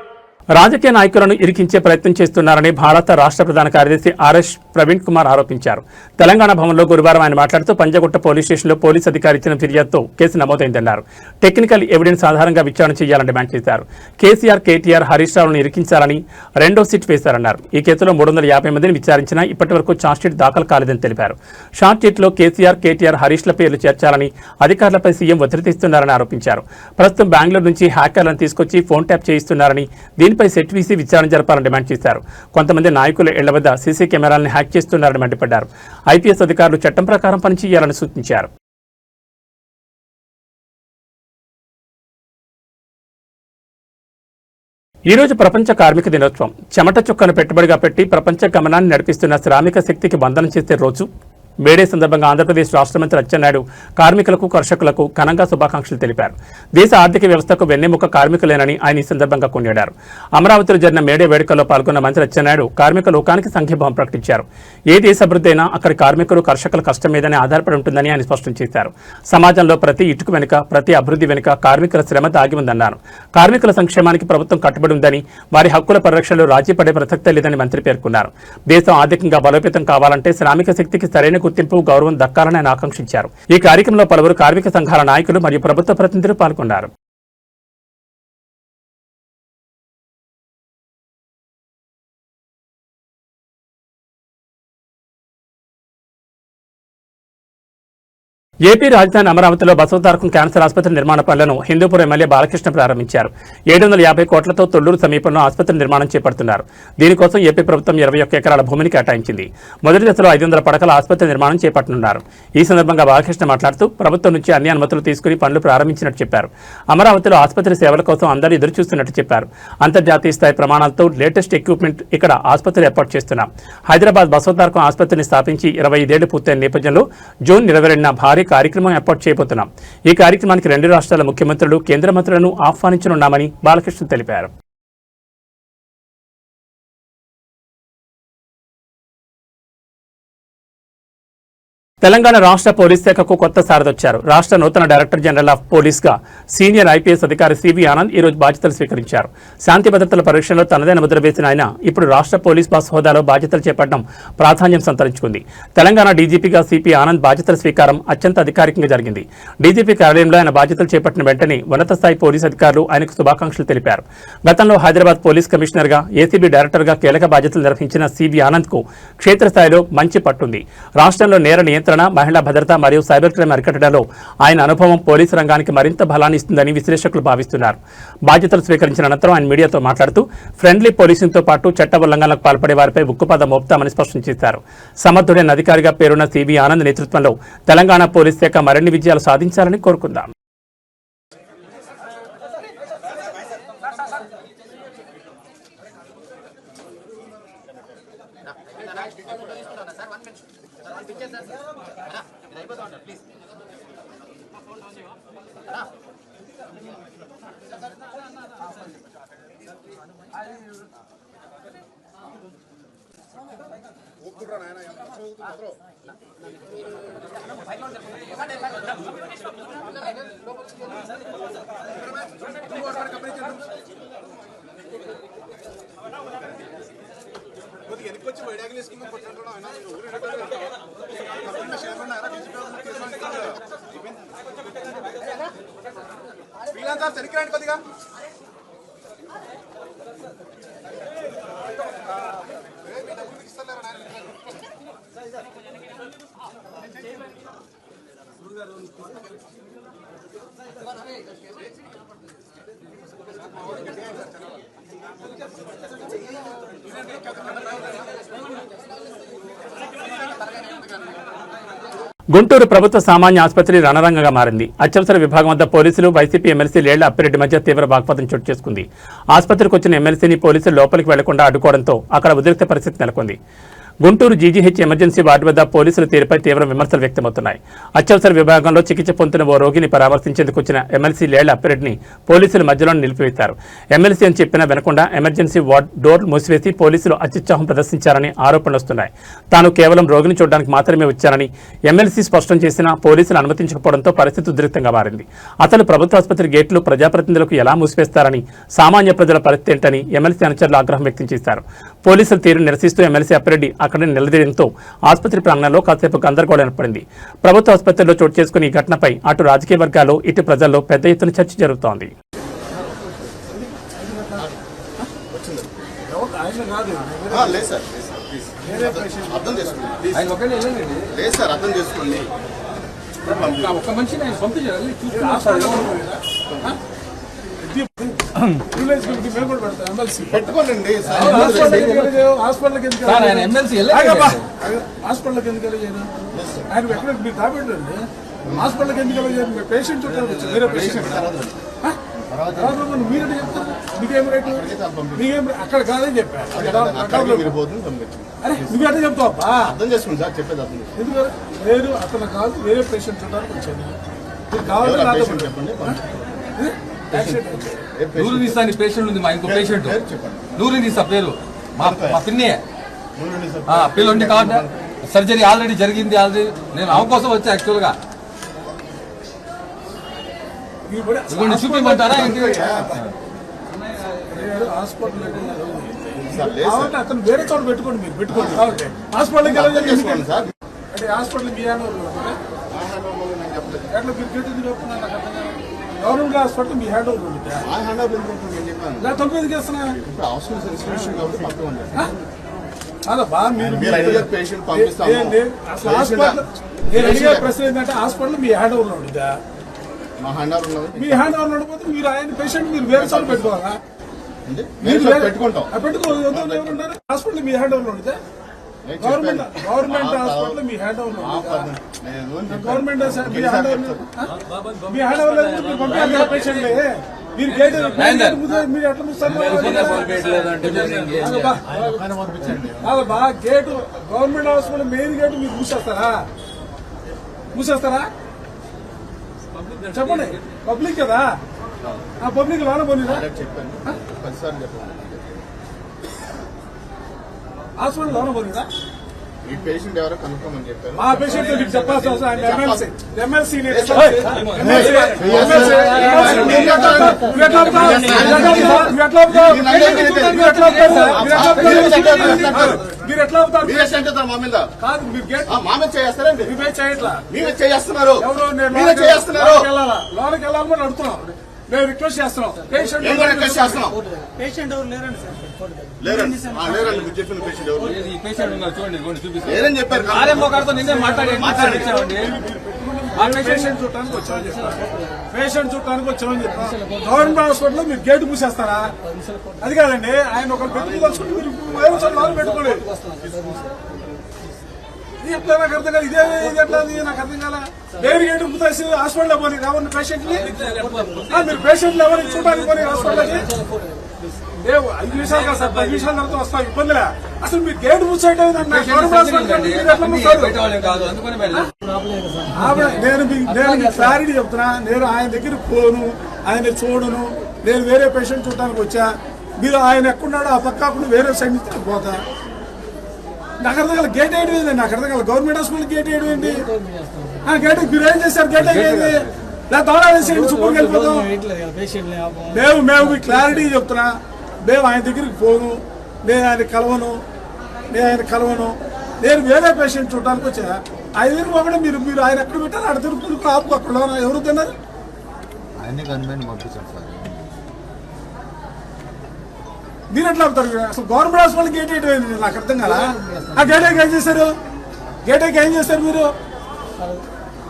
రాజకీయ నాయకులను ఇరికించే ప్రయత్నం చేస్తున్నారని భారత రాష్ట్ర ప్రధాన కార్యదర్శి ఆర్ఎస్ ప్రవీణ్ కుమార్ ఆరోపించారు. తెలంగాణ భవన్లో గురువారం ఆయన మాట్లాడుతూ పంజగుట్ట పోలీస్ స్టేషన్లో పోలీస్ అధికారి ఇచ్చిన ఫిర్యాదుతో కేసు నమోదైందన్నారు. టెక్నికల్ ఎవిడెన్స్ ఆధారంగా విచారణ చేయాలని డిమాండ్ చేశారు. కేసీఆర్, కేటీఆర్, హరీష్ రావులను ఇరికించాలని రెండో సిట్ వేశారన్నారు. ఈ కేసులో 350 మందిని విచారించినా ఇప్పటి వరకు ఛార్జ్షీట్ దాఖలు కాలేదని తెలిపారు. షార్ట్షీట్లో కేసీఆర్, కేటీఆర్, హరీష్ల పేర్లు చేర్చాలని అధికారులపై సీఎం ఒత్తిడి తెస్తున్నారని ఆరోపించారు. ప్రస్తుతం బెంగళూరు నుంచి హ్యాకర్లను తీసుకొచ్చి ఫోన్ ట్యాప్ చేయిస్తున్నారని దీనిపై సెట్ వీసి విచారణ జరపాలని డిమాండ్ చేశారు. కొంతమంది నాయకులు ఇళ్ల వద్ద సీసీ కెమెరాలను హ్యాక్ చేస్తున్నారని మండిపడ్డారు. ఐపీఎస్ అధికారులు చట్టం ప్రకారం పనిచేయాలని సూచించారు. ఈ రోజు ప్రపంచ కార్మిక దినోత్సవం. చెమట చుక్కను పెట్టుబడిగా పెట్టి ప్రపంచ గమనాన్ని నడిపిస్తున్న శ్రామిక శక్తికి వందనం చేసే రోజు. మేడే సందర్భంగా ఆంధ్రప్రదేశ్ రాష్ట్ర మంత్రి అచ్చెన్నాయుడు కార్మికులకు, కర్షకులకు ఘనంగా శుభాకాంక్షలు తెలిపారు. దేశ ఆర్థిక వ్యవస్థకు వెన్నెముక కార్మికులేనని ఆయన ఈ సందర్భంగా కొనియాడారు. అమరావతిలో జరిగిన మేడే వేడుకల్లో పాల్గొన్న మంత్రి అచ్చెన్నాయుడు కార్మిక లోకానికి సంఘీభావం ప్రకటించారు. ఏ దేశ అభివృద్ధి అయినా అక్కడి కార్మికులు, కర్షకుల కష్టం మీదనే ఆధారపడి ఉంటుందని ఆయన స్పష్టం చేశారు. సమాజంలో ప్రతి ఇటుకు వెనుక, ప్రతి అభివృద్ధి వెనుక కార్మికుల శ్రమ దాగి ఉందన్నారు. కార్మికుల సంక్షేమానికి ప్రభుత్వం కట్టుబడి ఉందని, వారి హక్కుల పరిరక్షణలో రాజీ పడే ప్రసక్తే లేదని మంత్రి పేర్కొన్నారు. దేశం ఆర్థికంగా బలోపేతం కావాలంటే శ్రామిక శక్తికి సరైన గుర్తింపు, గౌరవం దక్కాలని ఆయన ఆకాంక్షించారు. ఈ కార్యక్రమంలో పలువురు కార్మిక సంఘాల నాయకులు మరియు ప్రభుత్వ ప్రతినిధులు పాల్గొన్నారు. ఏపీ రాజధాని అమరావతిలో బసవతారకం క్యాన్సర్ ఆసుపత్రి నిర్మాణ పనులను హిందూపూర్ ఎమ్మెల్యే బాలకృష్ణ ప్రారంభించారు. 750 కోట్లతో తొల్లూరు సమీపంలో ఆసుపత్రి నిర్మాణం చేపడుతున్నారు. దీనికోసం ఏపీ ప్రభుత్వం 21 ఎకరాల భూమిని కేటాయించింది. మొదటి దశలో 500 పడకల ఆసుపత్రి నిర్మాణం చేపట్టనున్నారు. ఈ సందర్భంగా బాలకృష్ణ మాట్లాడుతూ ప్రభుత్వం నుంచి అన్ని అనుమతులు తీసుకుని పనులు ప్రారంభించినట్టు చెప్పారు. అమరావతిలో ఆసుపత్రి సేవల కోసం అందరూ ఎదురు చూస్తున్నట్టు చెప్పారు. అంతర్జాతీయ స్థాయి ప్రమాణాలతో లేటెస్ట్ ఎక్విప్మెంట్ ఇక్కడ ఆసుపత్రి ఏర్పాటు చేస్తున్నాం. హైదరాబాద్ బసవతారకం ఆసుపత్రిని స్థాపించి 25 ఏళ్లు పూర్తయిన నేపథ్యంలో జూన్ 22న భారీ కార్యక్రమం ఏర్పాటు చేయబోతున్నాం. ఈ కార్యక్రమానికి 2 రాష్ట్రాల ముఖ్యమంత్రులు, కేంద్ర మంత్రులను ఆహ్వానించనున్నామని బాలకృష్ణ తెలిపారు. తెలంగాణ రాష్ట్ర పోలీస్ శాఖకు కొత్త సారథొచ్చారు. రాష్ట్ర నూతన డైరెక్టర్ జనరల్ ఆఫ్ పోలీస్గా సీనియర్ ఐపీఎస్ అధికారి సివి ఆనంద్ ఈరోజు బాధ్యతలు స్వీకరించారు. శాంతి భద్రతల పరీక్షలో తనదైన ముద్ర వేసిన ఆయన ఇప్పుడు రాష్ట్ర పోలీస్ బాస్ హోదాలో బాధ్యతలు చేపట్టడం ప్రాధాన్యం సంతరించుకుంది. తెలంగాణ డీజీపీగా సిపి ఆనంద్ బాధ్యతల స్వీకారం అత్యంత అధికారికంగా జరిగింది. డీజీపీ కార్యాలయంలో ఆయన బాధ్యతలు చేపట్టిన వెంటనే ఉన్నత స్థాయి పోలీస్ అధికారులు ఆయనకు శుభాకాంక్షలు తెలిపారు. గతంలో హైదరాబాద్ పోలీస్ కమిషనర్గా, ఏసీబీ డైరెక్టర్గా కీలక బాధ్యతలు నిర్వహించిన సివి ఆనంద్కు క్షేత్రస్థాయిలో మంచి పట్టుంది. రాష్ట్రంలో నేర నియంత్రణ, మహిళా భద్రత మరియు సైబర్ క్రైమ్ అరికట్టడంలో ఆయన అనుభవం పోలీసు రంగానికి మరింత బలాన్ని ఇస్తుందని విశ్లేషకులు భావిస్తున్నారు. బాధ్యతలు స్వీకరించిన అనంతరం ఆయన మీడియాతో మాట్లాడుతూ ఫ్రెండ్లీ పోలీసింగ్తో పాటు చట్ట ఉల్లంఘనలకు పాల్పడే వారిపై ఉక్కుపాదం మోపుతామని స్పష్టం చేశారు. సమర్థుడైన అధికారిగా పేరున్న సివి ఆనంద్ నేతృత్వంలో తెలంగాణ పోలీస్ శాఖ మరిన్ని విజయాలు సాధించాలని కోరుకుందాం. కొద్దిగా గుంటూరు ప్రభుత్వ సామాన్య ఆసుపత్రి రణరంగంగా మారింది. అత్యవసర విభాగం వద్ద పోలీసులు, వైసీపీ ఎమ్మెల్సీ లేళ్ల అప్పిరెడ్డి మధ్య తీవ్ర వాగ్వాదం చోటు చేసుకుంది. ఆసుపత్రికి వచ్చిన ఎమ్మెల్సీని పోలీసులు లోపలికి వెళ్లకుండా అడ్డుకోవడంతో అక్కడ ఉద్రిక్త పరిస్థితి నెలకొంది. గుంటూరు జీజీహెచ్ ఎమర్జెన్సీ వార్డు వద్ద పోలీసుల తీరుపై తీవ్ర విమర్శలు వ్యక్తమవుతున్నాయి. అత్యవసర విభాగంలో చికిత్స పొందుతున్న ఓ రోగిని పరామర్శించేందుకు వచ్చిన ఎమ్మెల్సీ లేళ్ల అప్పిరెడ్డిని పోలీసులు మధ్యలో నిలిపివేశారు. ఎమ్మెల్సీ అని చెప్పినా వినకుండా ఎమర్జెన్సీ వార్డు డోర్ మూసివేసి పోలీసులు అత్యుత్సాహం ప్రదర్శించారని ఆరోపణలు వస్తున్నాయి. తాను కేవలం రోగిని చూడడానికి మాత్రమే వచ్చానని ఎమ్మెల్సీ స్పష్టం చేసినా పోలీసులు అనుమతించకపోవడంతో పరిస్థితి ఉద్రిక్తంగా మారింది. అసలు ప్రభుత్వ ఆసుపత్రి గేట్లు ప్రజాప్రతినిధులకు ఎలా మూసివేస్తారని, సామాన్య ప్రజల పరిస్థితి ఏంటని ఎమ్మెల్సీ అనుచరులు ఆగ్రహం వ్యక్తం చేశారు. పోలీసుల తీరు నిరసిస్తూ ఎమ్మెల్సీ అప్పిరెడ్డి అక్కడే నిలదీయడంతో ఆసుపత్రి ప్రాంగణంలో కాసేపు గందరగోళం ఏర్పడింది. ప్రభుత్వ ఆసుపత్రిలో చోటు చేసుకున్న ఈ ఘటనపై అటు రాజకీయ వర్గాలు, ఇటు ప్రజల్లో పెద్ద ఎత్తున చర్చ జరుగుతోంది. పెట్టుకోండి హాస్పిటల్కి ఎందుకు ఆయన ఎక్కడ మీరు దాపెట్టండి. హాస్పిటల్కి ఎందుకు వెళ్ళారు? పేషెంట్ వేరే పేషెంట్ మీరే చెప్తారు. మీకేం రేటు? మీకేం అక్కడ కాదని చెప్పారు. అరే నువ్వు ఎట్లా చెప్తావు? అర్థం చేసుకోండి సార్, చెప్పేది అర్థం. ఎందుకు లేదు అతను కాదు, వేరే పేషెంట్ చూడడానికి వచ్చాను. మీరు కావాలని చెప్పండి. నూరు తీస్తా పేషెంట్ ఉంది, మా ఇంకో పేషెంట్ నూరు తీస్తా పేరు మా పిన్నే పిల్లండి కాబట్టి సర్జరీ ఆల్రెడీ జరిగింది. ఆల్రెడీ నేను ఆమె కోసం వచ్చా యాక్చువల్ గా. చూపించమంటారా? హాస్పిటల్ అతను వేరే చోట పెట్టుకోండి. మీరు పెట్టుకోండి కాబట్టి హాస్పిటల్కి అంటే హాస్పిటల్ మీ ఎట్లా మీరు గేట్ చెప్తున్నారు? నాకు అర్థం కాదు. గవర్నమెంట్ హాస్పిటల్ మీ హ్యాండ్ ఓవర్ ఉంటుంది. తొమ్మిదికి ఇస్తున్నా అదబ్బా మీరు పేషెంట్ ప్రశ్న ఏంటంటే హాస్పిటల్ మీ హ్యాండ్ ఓవర్ ఉంటుందా? మీ హ్యాండ్ ఓవర్ ఉండకపోతే మీరు ఆయన పేషెంట్ మీరు వేరే చోట పెట్టుకోవాలా? పెట్టుకుంటాం పెట్టుకోన్నారు. హాస్పిటల్ మీ హ్యాండ్ ఓవర్ ఉంటుందా? గవర్నమెంట్ హాస్పిటల్ మీ హ్యాండ్ ఓవర్ గవర్నమెంట్ మీ హ్యాండ్ ఓవర్ పంపించాలి పేషెంట్లే. మీరు గేట్ మీరు ఎట్లా బా gate government hospital main gate మీరు మూసేస్తారా? చెప్పండి. పబ్లిక్ కదా, ఆ పబ్లిక్ లోన పోనీరా? హాస్పిటల్ లోన పోనీరా? ఈ పేషెంట్ ఎవరో కనుక్కోమని చెప్పారు. మా పేషెంట్ మీకు చెప్పాల్సిన అవసరం ఎమ్మెల్సీ మీరు ఎట్లా అవుతారు? మా మీద కాదు, మీరు మా మీద చేస్తారండి. మేమే చేయట్లా, మేమే చేస్తున్నారు. ఎవరో లోనకి వెళ్ళాలని అడుగుతున్నాం. మేము రిక్వెస్ట్ చేస్తున్నాం. పేషెంట్ ఎవరు లేరండి సార్? లేరండి మీరు చెప్పిన పేషెంట్ ఎవరు లేరని చెప్పారు. పేషెంట్ చూడటానికి వచ్చామని చెప్పారు. గవర్నమెంట్ హాస్పిటల్లో మీరు గేటు మూసేస్తారా? అది కాదండి, ఆయన ఒకరు పెట్టుకోదలుచుకుంటే మీరు పెట్టుకోలేదు. ఇది ఎట్లా నాకు అర్థం కాదు. ఇదే ఇది ఎట్లా నాకు అర్థం కాల. వేరే గేటు మూసేసి హాస్పిటల్లో పోనీ కావాలి పేషెంట్ ని. మీరు పేషెంట్లు ఎవరిని చూడడానికి పోనీ హాస్పిటల్కి 5 నిమిషాలు కాదు సార్, 10 నిమిషాల తర్వాత వస్తాం. ఇబ్బందిలే. అసలు మీరు గేట్ మూసేయడం నేను క్లారిటీ చెప్తున్నా. నేను ఆయన దగ్గర పోను, ఆయన చూడను. నేను వేరే పేషెంట్ చూడటానికి వచ్చా. మీరు ఆయన ఎక్కడున్నాడో ఆ పక్కకుండా వేరే సైడ్ నుంచి పోతా. నాకు అర్థం కాదు. గేట్ వేయడం ఏంటి? నాకు అర్థం కాదు. గవర్నమెంట్ హాస్పిటల్ గేట్ వేయడం ఏంటి? గేట్ మీరు ఏం చేశారు? గేట్ అయింది లేదా తోడా వేసేయండి, సూపర్కి వెళ్ళిపోతాం. మేము మీకు క్లారిటీ చెప్తున్నా, మేము ఆయన దగ్గరికి పోను, నేను ఆయన కలవను. నేను వేరే పేషెంట్ చూడడానికి వచ్చా. ఆయన దగ్గరికి పోకుండా మీరు ఆయన ఎక్కడ పెట్టారు అక్కడ తిరుగుతుంది ఆపు అక్కడ ఎవరు తిన్నారు? మీరు ఎట్లా అవుతారు? అసలు గవర్నమెంట్ హాస్పిటల్ గేట్ వేయటం నాకు అర్థం కదా. ఆ గేట్ ఏం చేశారు? గేట్ ఏం చేశారు మీరు?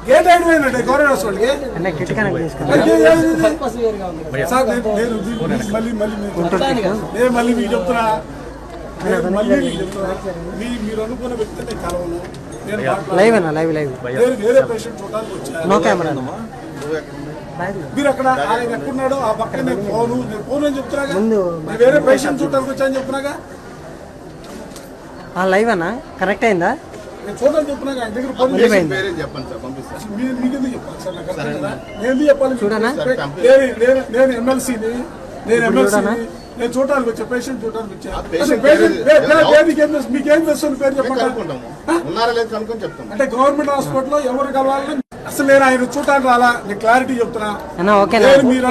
గేట్ అయిపోయిందండి గవర్నమెంట్ హాస్పిటల్కి. మళ్ళీ మీకు చెప్తున్నా, మీరు అనుకున్న వ్యక్తి నేను కలవను. నేను వేరే పేషెంట్ చూడడానికి వచ్చాను. మీరు అక్కడ ఆయన ఎక్కడున్నాడో ఆ పక్కన నేను ఫోన్ అని చెప్తున్నాగా. నేను వేరే పేషెంట్ చూడడానికి వచ్చాను చెప్తున్నాగా. లైవ్ అన్నా కరెక్ట్ అయిందా? నేను చూడని చెప్తున్నాగా. ఆయన దగ్గర ఫోన్ మీకెందుకు చెప్పాలి సార్? నాకు అర్థం కదా. నేను ఎందుకు చెప్పాలి? నేను ఎమ్మెల్సీని, నేను చూడడానికి వచ్చా, పేషెంట్ చూడడానికి వచ్చా. మీకేం తెలుసు పేరు చెప్పండి. అంటే గవర్నమెంట్ హాస్పిటల్లో ఎవరు కలవాలని అసలు నేను ఆయన చూడటానికి రాలా. నేను క్లారిటీ చెప్తున్నా. మీరు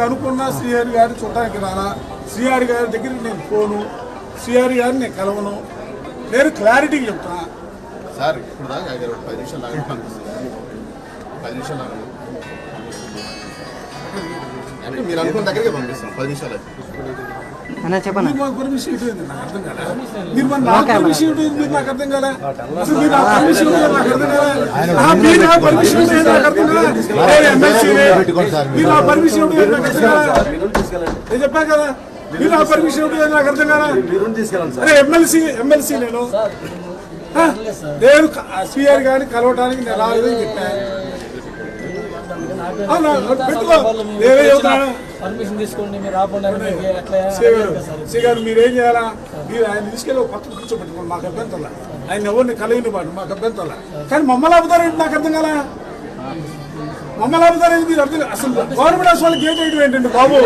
అనుకున్న శ్రీహరి గారిని చూడటానికి రాలా. శ్రీహరి గారి దగ్గరికి నేను పోను, శ్రీహరి గారిని నేను కలవను. నేను క్లారిటీకి చెప్తున్నా సార్. ఇప్పుడు దాకా 10 నిమిషాలు 10 నిమిషాలు అంటే మీరు అనుకున్న దగ్గరికి పంపిస్తాం. 10 నిమిషాలు చెప్పండి. పర్మిషన్ ఇవ్వండి, నాకు అర్థం కదా. మీరు నాకు పర్మిషన్ ఇవ్వండి, నాకు అర్థం కదా. అసలు మీరు నాకు పర్మిషన్ ఇవ్వండి, నాకు అర్థం కదా. మీరు నాకు పర్మిషన్ ఇవ్వండి, నాకు అర్థం కదా. మీరు నా పర్మిషన్ ఇవ్వండి, నాకు అర్థం కదా. నేను చెప్పాను కదా, మీరు నా పర్మిషన్ ఇవ్వండి, నాకు అర్థం కదా. అరే ఎమ్మెల్సీ నేను శ్రీహరి గారిని కలవడానికి నేను రాలేదని చెప్పాను. మీరేం చేయాలా? మీరు ఆయన తీసుకెళ్ళి ఒక పక్కన కూర్చోబెట్టుకోండి, మాకు అభ్యంతరం. ఆయన ఎవరిని కలిగిన పాటు మాకు అభ్యంతరం. కానీ మమ్మల్ని ఆపుతారేంటి నాకు అర్థం కదా. మమ్మల్ని ఆపుతారేంటి మీరు అర్థం. అసలు గవర్నమెంట్ హాస్పిటల్ గేట్ వేయడం ఏంటండి బాబు?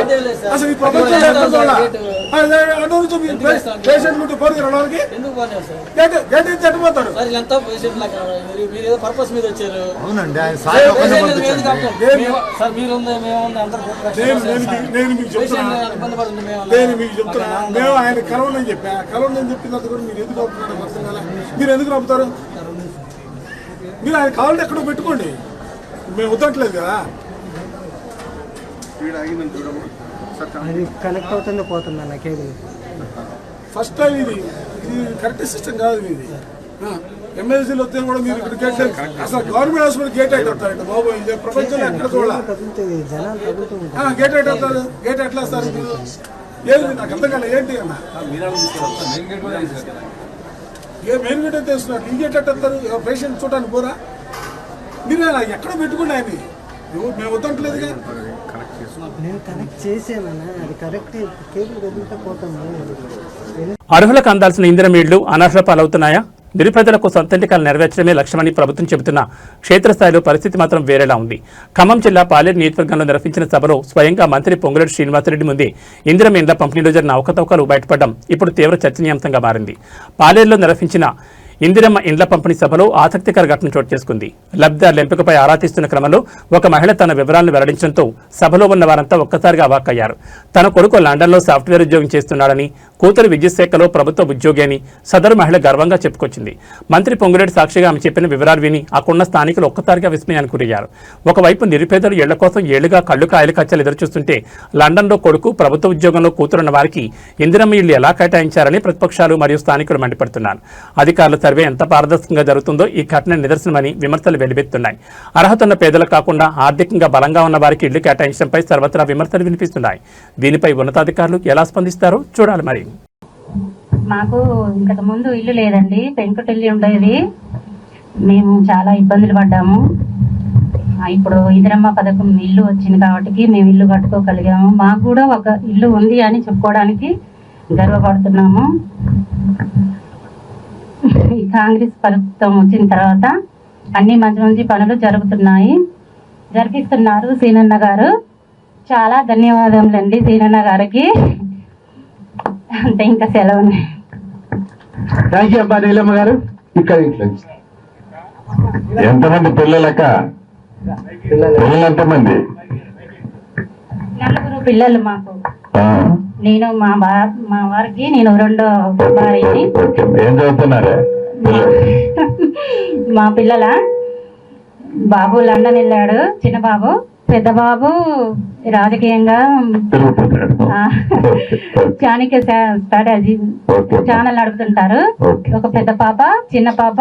అసలు ఈ ప్రపంచంలో పేషెంట్ ఉంటే పోరు రావడానికి గేట్ వేసి చచ్చిపోతారు. నేను మీకు చెప్తున్నా, మేము ఆయన కలవని చెప్పా. కలవని చెప్పిన తర్వాత కూడా మీరు ఎందుకు ఆపుతున్నారు అర్థం కదా. మీరు ఎందుకు ఆపుతారు? మీరు ఆయన కావాలంటే ఎక్కడో పెట్టుకోండి, మేము వద్దట్లేదు కదా. కనెక్ట్ అవుతుందో పోతుందా నా కేబుల్? ఫస్ట్ టైం ఇది కరెక్ట్ సిస్టమ్ కాదు ఇది. ఎమ్మెల్సీలు వస్తే కూడా మీరు ఇక్కడ గేట్ అసలు గవర్నమెంట్ హాస్పిటల్ గేట్ అయితే వస్తారండి బాబు. ఇది ప్రపంచంలో ఎక్కడ చూడాలి గేట్ అయితే వస్తారు. గేట్ ఎట్లా వస్తారు మీరు? ఏది నాకు అర్థం కాలేదు. ఏంటి అన్న మెయిన్ గేట్ అయితే వస్తున్నారు, ఈ గేట్ ఎట్లా వస్తారు? పేషెంట్ చూడడానికి పోరా? మీరు ఎక్కడ పెట్టుకోండి ఆయన. మేము వద్దంటలేదుగా. నేను కనెక్ట్ చేసామన్నా, అది కరెక్ట్ కేబుల్ కదిలితే పోతాము. అర్హులకు అందాల్సిన ఇందిరమ్మ ఇళ్లు అనర్హుల పాలవుతున్నాయా? నిరుపేదలకు సొంతంటికాలు నెరవేర్చడమే లక్ష్యమని ప్రభుత్వం చెబుతున్న క్షేత్రస్థాయిలో పరిస్థితి మాత్రం వేరేలా ఉంది. ఖమ్మం జిల్లా పాలేరు నియోజకవర్గంలో నిర్వహించిన సభలో స్వయంగా మంత్రి పొంగులేటి శ్రీనివాసరెడ్డి ముందే ఇందిరమ్మ ఇండ్ల పంపిణీలో జరిగిన అవకతవకలు బయటపడడం ఇప్పుడు తీవ్ర చర్చనీయాంశంగా మారింది. పాలేరులో నిర్వహించిన ఇందిరమ్మ ఇండ్ల పంపిణీ సభలో ఆసక్తికర ఘటన చోటు చేసుకుంది. లబ్ధిదారుల ఎంపికపై ఆరా తీస్తున్న క్రమంలో ఒక మహిళ తన వివరాలను వెల్లడించడంతో సభలో ఉన్న వారంతా ఒక్కసారిగా అవాక్కయ్యారు. తన కొడుకు లండన్లో సాఫ్ట్వేర్ ఉద్యోగం చేస్తున్నాడని, కూతురు విద్యుత్ శాఖలో ప్రభుత్వ ఉద్యోగి అని సదరు మహిళ గర్వంగా చెప్పుకొచ్చింది. మంత్రి పొంగులేటి సాక్షిగా ఆమె చెప్పిన వివరాలు విని అక్కడున్న స్థానికులు ఒక్కసారిగా విస్మయానికి గురయ్యారు. ఒకవైపు నిరుపేదలు ఇళ్ల కోసం ఏళ్లుగా కళ్ళు కాయలు కచ్చలు ఎదురుచూస్తుంటే, లండన్లో కొడుకు ప్రభుత్వ ఉద్యోగంలో కూతురున్న వారికి ఇందిరమ్మ ఇళ్లు ఎలా కేటాయించారని ప్రతిపక్షాలు మరియు స్థానికులు మండిపడుతున్నారు. అధికారుల సర్వే ఎంత పారదర్శకంగా జరుగుతుందో ఈ ఘటన నిదర్శనమని విమర్శలు వెలువెత్తున్నాయి. అర్హత ఉన్న పేదలు కాకుండా ఆర్థికంగా బలంగా ఉన్న వారికి ఇళ్లు కేటాయించడంపై సర్వత్రా విమర్శలు వినిపిస్తున్నాయి. దీనిపై ఉన్నతాధికారులు ఎలా స్పందిస్తారో చూడాలి. మరి మాకు ఇంతకు ముందు ఇల్లు లేదండి, పెంకుటిల్లు ఉండేది. మేము చాలా ఇబ్బందులు పడ్డాము. ఇప్పుడు ఇందిరమ్మ పథకం ఇల్లు వచ్చింది కాబట్టి మేము ఇల్లు కట్టుకోగలిగాము. మాకు కూడా ఒక ఇల్లు ఉంది అని చెప్పుకోవడానికి గర్వపడుతున్నాము. ఈ కాంగ్రెస్ ప్రభుత్వం వచ్చిన తర్వాత అన్ని మంచి మంచి పనులు జరిపిస్తున్నారు సీనన్న గారు. చాలా ధన్యవాదములండి సీనన్న గారికి. అంతే, ఇంకా సెలవు. థ్యాంక్ యూ అబ్బా నీలమ్మ గారు. ఇక్కడ ఎంతమంది పిల్లలక్క? పిల్లలు ఎంతమంది? 4 పిల్లలు మాకు. నేను మా వారికి నేను 2వ భార్యని. ఏం చదువుతున్నారు? మా పిల్లల బాబు లండన్ వెళ్ళాడు, చిన్న బాబు. పెద్ద బాబు రాజకీయంగా చాణక్య స్ట్రాటజీ ఛానల్ నడుపుతుంటారు. ఒక పెద్ద పాప, చిన్న పాప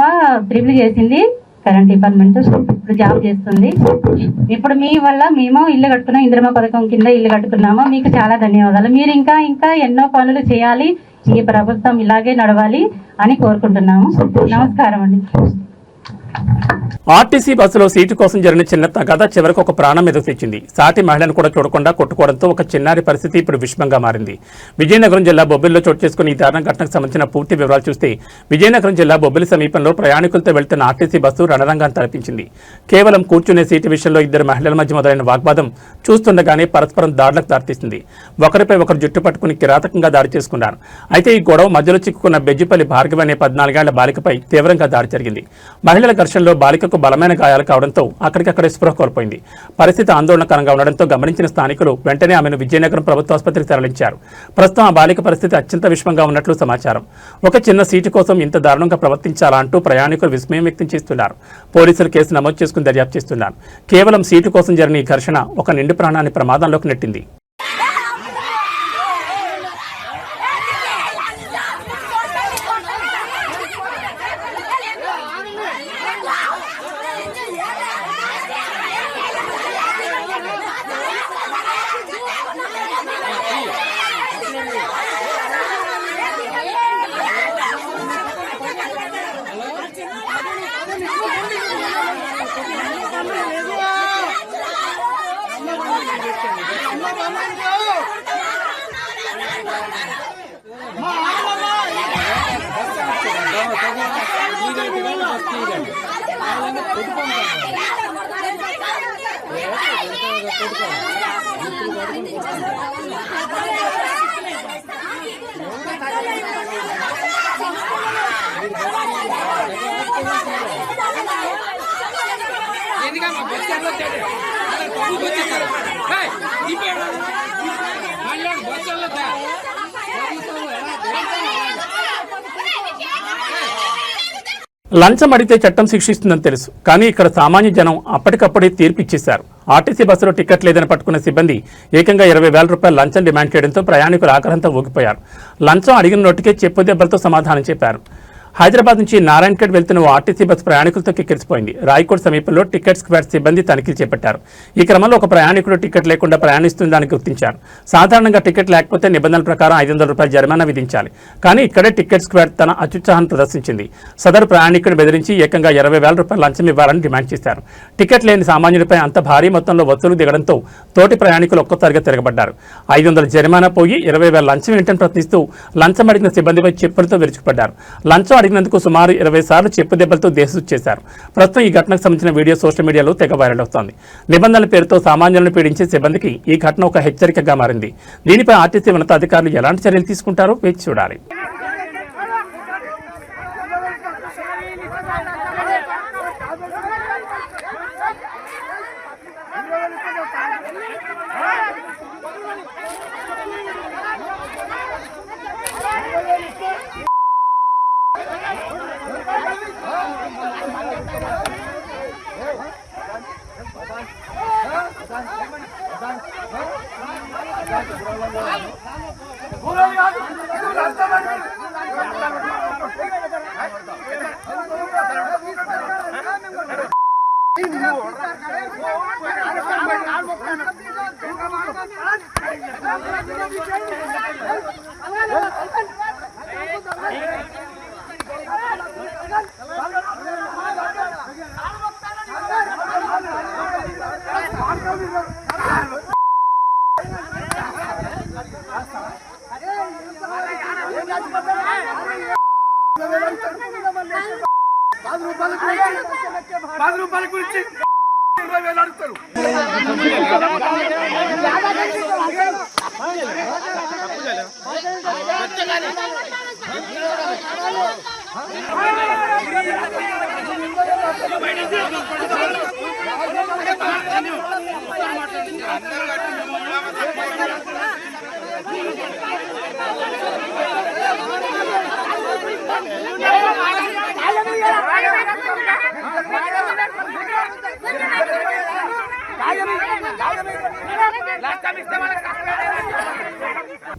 ట్రిపుల్ చేసింది, కరెంట్ డిపార్ట్మెంట్ ఇప్పుడు జాబ్ చేస్తుంది. ఇప్పుడు మీ వల్ల మేము ఇల్లు కట్టుకున్నాం, ఇందిరమ్మ పథకం కింద ఇల్లు కట్టుకున్నాము. మీకు చాలా ధన్యవాదాలు. మీరు ఇంకా ఎన్నో పనులు చేయాలి, ఈ ప్రభుత్వం ఇలాగే నడవాలి అని కోరుకుంటున్నాము. నమస్కారం అండి. ఆర్టీసీ బస్సులో సీటు కోసం జరిగిన చిన్న తగాద చివరికి ఒక ప్రాణం మీద తెచ్చింది. సాటి మహిళను కూడా చూడకుండా కొట్టుకోవడంతో ఒక చిన్నారి పరిస్థితి ఇప్పుడు విషమంగా మారింది. విజయనగరం జిల్లా బొబ్బిలిలో చోటు చేసుకుని ఈ దారుణ ఘటనకు సంబంధించిన పూర్తి వివరాలు చూస్తే విజయనగరం జిల్లా బొబ్బిలి సమీపంలో ప్రయాణికులతో వెళ్తున్న ఆర్టీసీ బస్సు రణరంగాన్ని తలపించింది. కేవలం కూర్చునే సీటు విషయంలో 2 మహిళల మధ్య మొదలైన వాగ్వాదం చూస్తుండగానే పరస్పరం దాడులకు దారితీసింది. ఒకరిపై ఒకరు జుట్టు పట్టుకుని కిరాతకంగా దాడి చేసుకున్నారు. అయితే ఈ గొడవ మధ్యలో చిక్కుకున్న బెజ్జిపల్లి భార్గవి అనే 14 ఏళ్ల బాలికపై తీవ్రంగా దాడి జరిగింది. మహిళల ఘర్షణలో బాలికకు బలమైన గాయాలు కావడంతో అక్కడికక్కడే స్పృహ కోల్పోయింది. పరిస్థితి ఆందోళనకరంగా ఉండడంతో గమనించిన స్థానికులు వెంటనే ఆమెను విజయనగరం ప్రభుత్వ ఆసుపత్రికి తరలించారు. ప్రస్తుతం ఆ బాలిక పరిస్థితి అత్యంత విషమంగా ఉన్నట్లు సమాచారం. ఒక చిన్న సీటు కోసం ఇంత దారుణంగా ప్రవర్తించాలా అంటూ ప్రయాణికులు విస్మయం వ్యక్తం చేస్తున్నారు. పోలీసులు కేసు నమోదు చేసుకుని దర్యాప్తు చేస్తున్నారు. కేవలం సీటు కోసం జరిగిన ఈ ఘర్షణ ఒక నిండు ప్రాణాన్ని ప్రమాదంలోకి నెట్టింది. లంచం అడిగితే చట్టం శిక్షిస్తుందని తెలుసు, కానీ ఇక్కడ సామాన్య జనం అప్పటికప్పుడే తీర్పు ఇచ్చేశారు. ఆర్టీసీ బస్సులో టికెట్ లేదని పట్టుకున్న సిబ్బంది ఏకంగా 20,000 రూపాయలు లంచం డిమాండ్ చేయడంతో ప్రయాణికులు ఆగ్రహంతో ఊగిపోయారు. లంచం అడిగిన నోటికే చెప్పు దెబ్బలతో సమాధానం చెప్పారు. హైదరాబాద్ నుంచి నారాయణఖేడ్ వెళ్తున్న ఓ ఆర్టీసీ బస్సు ప్రయాణికులతో కిక్కిరిసిపోయింది. రాయకోట్ సమీపంలో టికెట్ స్క్వాడ్ సిబ్బంది తనిఖీలు చేపట్టారు. ఈ క్రమంలో ఒక ప్రయాణికుడు టికెట్ లేకుండా ప్రయాణిస్తుందని గుర్తించారు. సాధారణంగా టికెట్ లేకపోతే నిబంధనల ప్రకారం 500 రూపాయల జరిమానా విధించాలి. కానీ ఇక్కడే టికెట్ స్క్వాడ్ తన అత్యుత్సాహాన్ని ప్రదర్శించింది. సదరు ప్రయాణికుడు బెదిరించి ఏకంగా 20,000 రూపాయల లంచం ఇవ్వాలని డిమాండ్ చేశారు. టికెట్ లేని సామాన్యుడిపై అంత భారీ మొత్తంలో వసూలు దిగడంతో తోటి ప్రయాణికులు ఒక్కసారిగా తిరగబడ్డారు. 500 జరిమానా పోయి 20,000 లంచం ఏంటని ప్రశ్నిస్తూ లంచం అడిగిన సిబ్బందిపై చెప్పులతో విరుచుకుపడ్డారు. లంచం అడిగినందుకు సుమారు 20 సార్లు చెప్పు దెబ్బలతో దేశొచ్చేశారు. ప్రస్తుతం ఈ ఘటనకు సంబంధించిన వీడియో సోషల్ మీడియాలో తెగ వైరల్ అవుతోంది. నిబంధనల పేరుతో సామాన్యులను పీడించే సిబ్బందికి ఈ ఘటన ఒక హెచ్చరికగా మారింది. దీనిపై ఆర్టీసీ ఉన్నతాధికారులు ఎలాంటి చర్యలు తీసుకుంటారో వేచి చూడాలి.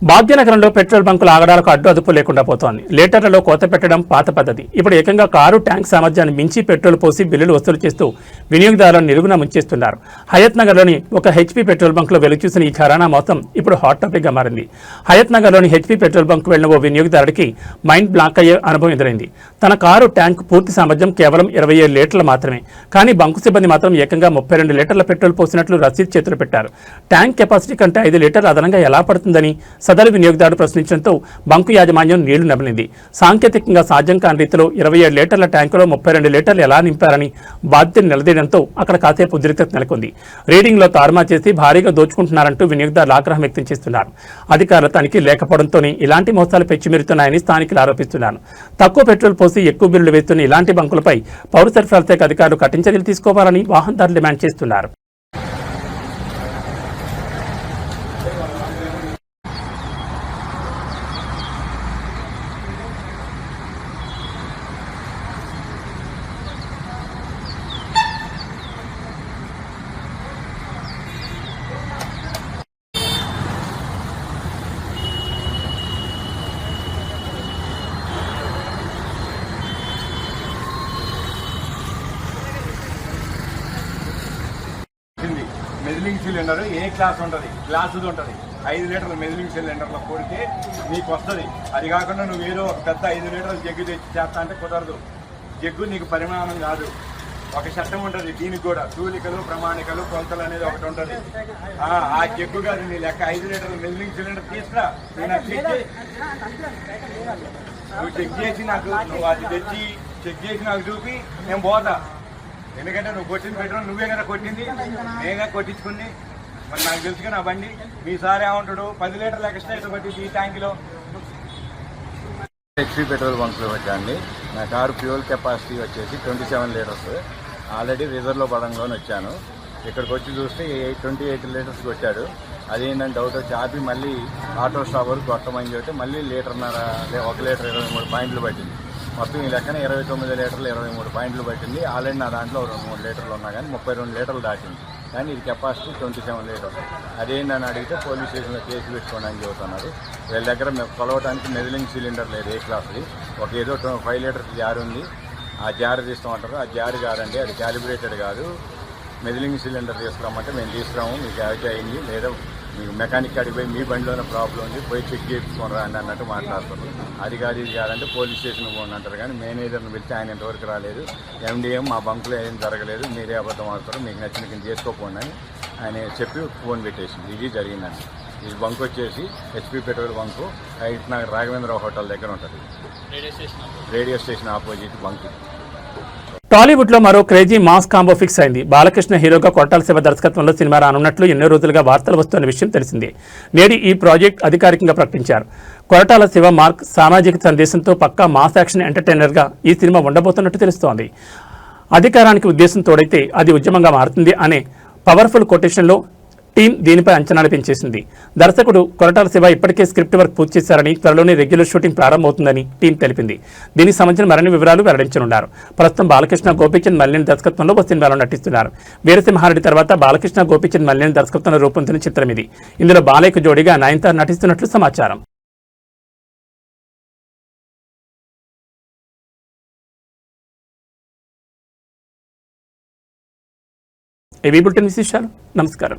భాగ్యనగరంలో పెట్రోల్ బంకుల ఆగడాలకు అడ్డు అదుపు లేకుండా పోతోంది. లీటర్లలో కోత పెట్టడం పాత పద్ధతి. ఇప్పుడు ఏకంగా కారు ట్యాంక్ సామర్థ్యాన్ని మించి పెట్రోల్ పోసి బిల్లులు వసూలు చేస్తూ వినియోగదారులను నిలుగున ముంచేస్తున్నారు. హయత్ నగర్లోని ఒక హెచ్పీ పెట్రోల్ బంకులో వెలుగుచూసిన ఈ ఘరానా మొత్తం ఇప్పుడు హాట్ టాపిక్ గా మారింది. హయత్ నగర్లోని హెచ్పీ పెట్రోల్ బంక్ వెళ్లిన ఓ వినియోగదారుడికి మైండ్ బ్లాక్ అయ్యే అనుభవం ఎదురైంది. తన కారు ట్యాంక్ పూర్తి సామర్థ్యం కేవలం 27 లీటర్లు మాత్రమే. కానీ బంకు సిబ్బంది మాత్రం ఏకంగా 32 లీటర్ల పెట్రోల్ పోసినట్లు రసీదు చేతులు పెట్టారు. ట్యాంక్ కెపాసిటీ కంటే 5 లీటర్లు అదనంగా ఎలా పడుతుందని సదరు వినియోగదారుడు ప్రశ్నించడంతో బంకు యాజమాన్యం నీళ్లు నమిలింది. సాంకేతికంగా సాధ్యం కాని రీతిలో 27 లీటర్ల ట్యాంకులో 32 లీటర్లు ఎలా నింపారని బాధ్యతను నిలదీయడంతో అక్కడ కాసేపు ఉద్రిక్తత నెలకొంది. రీడింగ్లో తారుమా చేసి భారీగా దోచుకుంటున్నారంటూ వినియోగదారులు ఆగ్రహం వ్యక్తం చేస్తున్నారు. అధికారుల తనిఖీ లేకపోవడంతోనే ఇలాంటి మోసాలు పెచ్చిమెరుతున్నాయని స్థానికులు ఆరోపిస్తున్నారు. తక్కువ పెట్రోల్ పోసి ఎక్కువ బిల్లులు వేస్తున్న ఇలాంటి బంకులపై పౌర సరఫరాల శాఖ అధికారులు కఠిన చర్యలు తీసుకోవాలని వాహనదారులు డిమాండ్ చేస్తున్నారు. మెదిలింగ్ సిలిండర్ ఏ క్లాస్ ఉంటుంది, గ్లాసుది ఉంటుంది. 5 లీటర్ల మెదిలింగ్ సిలిండర్లో కొడితే నీకు వస్తుంది. అది కాకుండా నువ్వు ఏదో ఒక పెద్ద 5 లీటర్ల జగ్గు తెచ్చి చేస్తా అంటే కుదరదు. జగ్గు నీకు పరిమాణం కాదు, ఒక చట్టం ఉంటుంది. దీనికి కూడా తూలికలు, ప్రమాణికలు, కొలతలు అనేది ఒకటి ఉంటుంది. ఆ జగ్గు కాదు నీ లెక్క. 5 లీటర్ల మెదిలింగ్ సిలిండర్ తీసుకురా, నేను నువ్వు చెక్ చేసి నాకు, నువ్వు అది తెచ్చి చెక్ చేసి నాకు చూపి నేను పోతా. ఎందుకంటే నువ్వు కొట్టిన పెట్రోల్ నువ్వే కదా కొట్టింది, నేనే కొట్టించుకుంది. మరి నాకు తెలుసుగా నా బండి. మీ సార్ ఏమంటాడు, 10 లీటర్ల ఎక్స్ట్రా ఇట్లా పట్టింది ఈ ట్యాంకులో. HP petrol బంక్లో వచ్చాండి. నా కారు ఫ్యూయల్ కెపాసిటీ వచ్చేసి 27 లీటర్స్. ఆల్రెడీ రిజర్వ్లో పడంలోనే వచ్చాను. ఇక్కడికి వచ్చి చూస్తే 28 లీటర్స్ కొట్టాడు. అదేంటంటే డౌట్ వచ్చి ఆపి మళ్ళీ ఆటో స్టాప్ వరకు కొట్టమని చెప్తే మళ్ళీ 1 లీటర్ 23 పాయింట్లు పట్టింది. మొత్తం ఈ లెక్కన 29 లీటర్లు 23 పాయింట్లు పట్టింది. ఆల్రెడీ నా దాంట్లో 3 లీటర్లు ఉన్నా కానీ 32 లీటర్లు దాటింది. కానీ ఇది కెపాసిటీ 27 లీటర్స్. అదేంటని అడిగితే పోలీస్ స్టేషన్లో కేసు పెట్టుకోండి అని చెబుతున్నారు. వీళ్ళ దగ్గర మేము కొలవడానికి మెదిలింగ్ సిలిండర్ లేదు ఏ క్లాస్ది. ఒక ఏదో 5 లీటర్స్ జార్ ఉంది, ఆ జార్ తీస్తామంటారు. ఆ జార్ కాదండి, అది క్యాలిబ్రేటెడ్ కాదు. మెదిలింగ్ సిలిండర్ తీసుకురామంటే మేము తీసుకురాము, మీకు యాక్ట్ అయింది లేదా మీకు మెకానిక్ కాడికి పోయి మీ బండిలోనే ప్రాబ్లం ఉంది, పోయి చెక్ చేయించుకోరా అని అన్నట్టు మాట్లాడుతున్నారు. అది కాదు ఇది కాదంటే పోలీస్ స్టేషన్కి పోండి అంటారు. కానీ మేనేజర్ని పిలిచి ఆయన ఇంతవరకు రాలేదు. ఎండిఎం మా బంకులో ఏం జరగలేదు, మీరే అబద్ధం ఆడుతారు, మీకు నచ్చిన కింద చేసుకోపోండి అని ఆయన చెప్పి ఫోన్ పెట్టేసింది. ఇది జరిగిందండి. ఈ బంక్ వచ్చేసి HP petrol bunk Hayath Nagar Raghavendra hotel దగ్గర ఉంటుంది. Radio station opposite bunk. Tollywood లో మరో క్రేజీ మాస్ కాంబో ఫిక్స్ అయింది. బాలకృష్ణ హీరోగా కొట్టాల శివ దర్శకత్వంలో సినిమా రానున్నట్లు ఎన్నో రోజులుగా వార్తలు వస్తున్న విషయం తెలిసిందే. నేడు ఈ ప్రాజెక్ట్ అధికారికంగా ప్రకటించారు. కొరటాల శివ మార్క్ సామాజిక సందేశంతో పక్కా మాస్ యాక్షన్ ఎంటర్టైనర్ గా ఈ సినిమా ఉండబోతున్నట్టు తెలుస్తోంది. అధికారానికి ఉద్దేశం తోడైతే అది ఉద్యమంగా మారుతుంది అనే పవర్ఫుల్ కొటేషన్లో టీం దీనిపై అంచనాలు పెంచేసింది. దర్శకుడు కొరటాల శివ ఇప్పటికే స్క్రిప్ట్ వర్క్ పూర్తి చేశారని, త్వరలోనే రెగ్యులర్ షూటింగ్ ప్రారంభమవుతుందని టీం తెలిపింది. దీనికి సంబంధించిన మరిన్ని వివరాలు వెల్లడించనున్నారు. ప్రస్తుతం బాలకృష్ణ గోపీచంద్ మల్లేని దర్శకత్వంలో ఓ సినిమాలో నటిస్తున్నారు. వీరసింహారెడ్డి తర్వాత బాలకృష్ణ గోపీచంద్ మల్లేని దర్శకత్వంలో రూపొందిన చిత్రం ఇది. ఇందులో బాలయ్యకు జోడీగా నయనతార నటిస్తున్నట్లు సమాచారం. ఏవీ బులెటిన్ విశేషాలు. నమస్కారం.